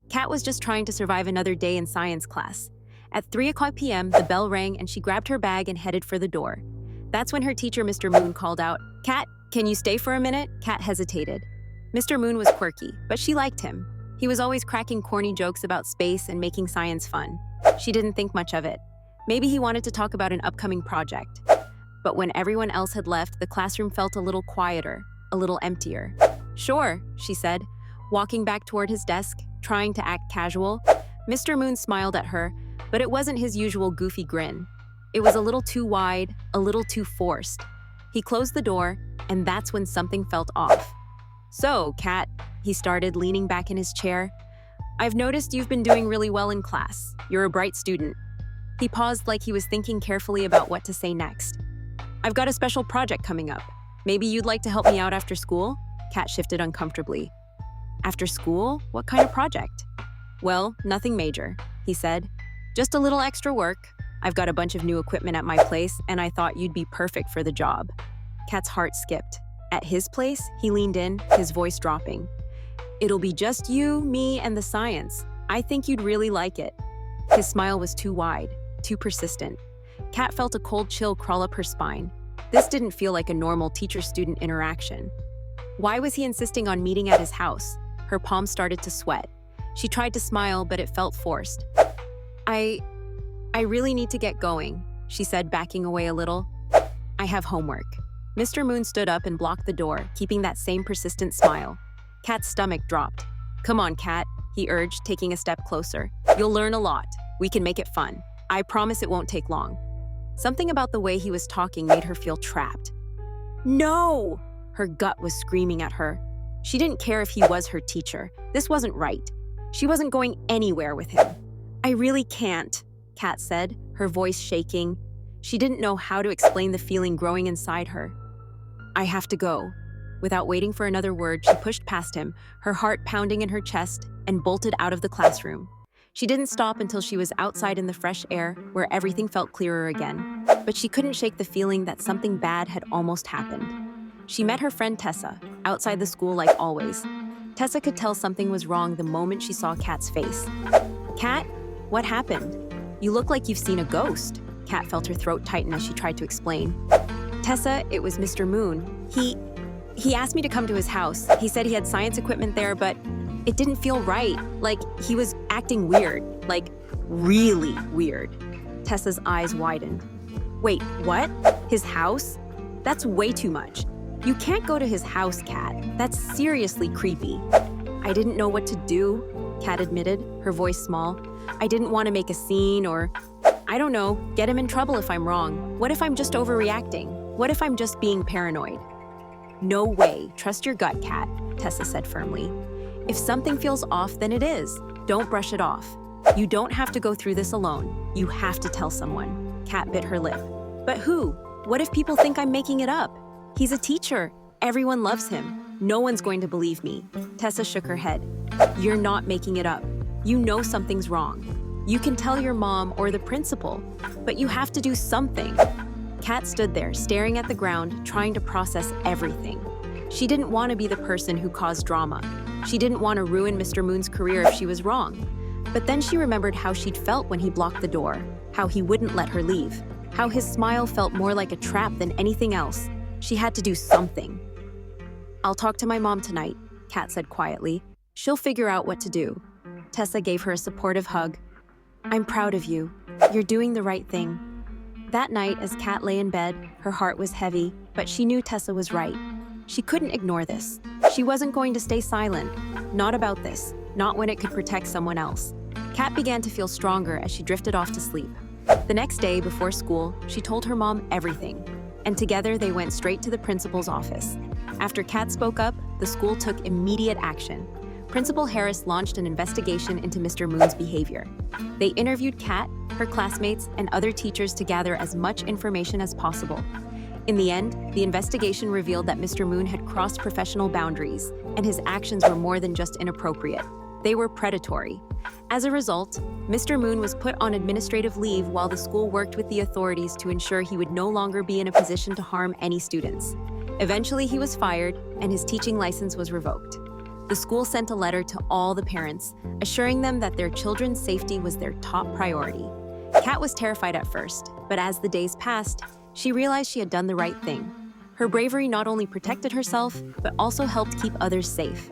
Kat was just trying to survive another day in science class. At 3 p.m., the bell rang and she grabbed her bag and headed for the door. That's when her teacher, Mr. Moon, called out, "Kat, can you stay for a minute?" Kat hesitated. Mr. Moon was quirky, but she liked him. He was always cracking corny jokes about space and making science fun. She didn't think much of it. Maybe he wanted to talk about an upcoming project. But when everyone else had left, the classroom felt a little quieter, a little emptier. "Sure," she said, walking back toward his desk, trying to act casual. Mr. Moon smiled at her, but it wasn't his usual goofy grin. It was a little too wide, a little too forced. He closed the door, and that's when something felt off. "So, Kat," he started, leaning back in his chair, "I've noticed you've been doing really well in class. You're a bright student." He paused like he was thinking carefully about what to say next. "I've got a special project coming up. Maybe you'd like to help me out after school?" Kat shifted uncomfortably. "After school? What kind of project?" "Well, nothing major," he said. "Just a little extra work. I've got a bunch of new equipment at my place, and I thought you'd be perfect for the job." Kat's heart skipped. At his place, he leaned in, his voice dropping. "It'll be just you, me, and the science. I think you'd really like it." His smile was too wide, too persistent. Kat felt a cold chill crawl up her spine. This didn't feel like a normal teacher-student interaction. Why was he insisting on meeting at his house? Her palms started to sweat. She tried to smile, but it felt forced. I really need to get going," she said, backing away a little. "I have homework." Mr. Moon stood up and blocked the door, keeping that same persistent smile. Kat's stomach dropped. "Come on, Kat," he urged, taking a step closer. "You'll learn a lot. We can make it fun. I promise it won't take long." Something about the way he was talking made her feel trapped. "No!" Her gut was screaming at her. She didn't care if he was her teacher. This wasn't right. She wasn't going anywhere with him. "I really can't," Kat said, her voice shaking. She didn't know how to explain the feeling growing inside her. "I have to go." Without waiting for another word, she pushed past him, her heart pounding in her chest, and bolted out of the classroom. She didn't stop until she was outside in the fresh air, where everything felt clearer again. But she couldn't shake the feeling that something bad had almost happened. She met her friend Tessa, outside the school like always. Tessa could tell something was wrong the moment she saw Kat's face. "Kat, what happened? You look like you've seen a ghost." Kat felt her throat tighten as she tried to explain. "Tessa, it was Mr. Moon. He asked me to come to his house. He said he had science equipment there, but it didn't feel right. Like, he was acting weird. Like, really weird." Tessa's eyes widened. "Wait, what? His house? That's way too much. You can't go to his house, Kat. That's seriously creepy." "I didn't know what to do," Kat admitted, her voice small. "I didn't want to make a scene or, I don't know, get him in trouble if I'm wrong. What if I'm just overreacting? What if I'm just being paranoid?" "No way. Trust your gut, Kat," Tessa said firmly. "If something feels off, then it is. Don't brush it off. You don't have to go through this alone. You have to tell someone." Kat bit her lip. "But who? What if people think I'm making it up? He's a teacher. Everyone loves him. No one's going to believe me." Tessa shook her head. "You're not making it up. You know something's wrong. You can tell your mom or the principal, but you have to do something." Kat stood there, staring at the ground, trying to process everything. She didn't want to be the person who caused drama. She didn't want to ruin Mr. Moon's career if she was wrong. But then she remembered how she'd felt when he blocked the door, how he wouldn't let her leave, how his smile felt more like a trap than anything else. She had to do something. "I'll talk to my mom tonight," Kat said quietly. "She'll figure out what to do." Tessa gave her a supportive hug. "I'm proud of you. You're doing the right thing." That night, as Kat lay in bed, her heart was heavy, but she knew Tessa was right. She couldn't ignore this. She wasn't going to stay silent. Not about this. Not when it could protect someone else. Kat began to feel stronger as she drifted off to sleep. The next day, before school, she told her mom everything. And together, they went straight to the principal's office. After Kat spoke up, the school took immediate action. Principal Harris launched an investigation into Mr. Moon's behavior. They interviewed Kat, her classmates, and other teachers to gather as much information as possible. In the end, the investigation revealed that Mr. Moon had crossed professional boundaries, and his actions were more than just inappropriate. They were predatory. As a result, Mr. Moon was put on administrative leave while the school worked with the authorities to ensure he would no longer be in a position to harm any students. Eventually, he was fired, and his teaching license was revoked. The school sent a letter to all the parents, assuring them that their children's safety was their top priority. Kat was terrified at first, but as the days passed, she realized she had done the right thing. Her bravery not only protected herself, but also helped keep others safe.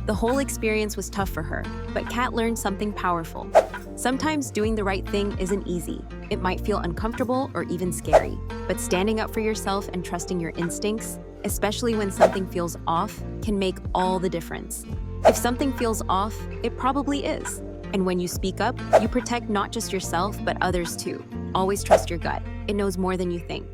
The whole experience was tough for her, but Kat learned something powerful. Sometimes doing the right thing isn't easy. It might feel uncomfortable or even scary, but standing up for yourself and trusting your instincts, especially when something feels off, can make all the difference. If something feels off, it probably is. And when you speak up, you protect not just yourself, but others too. Always trust your gut. It knows more than you think.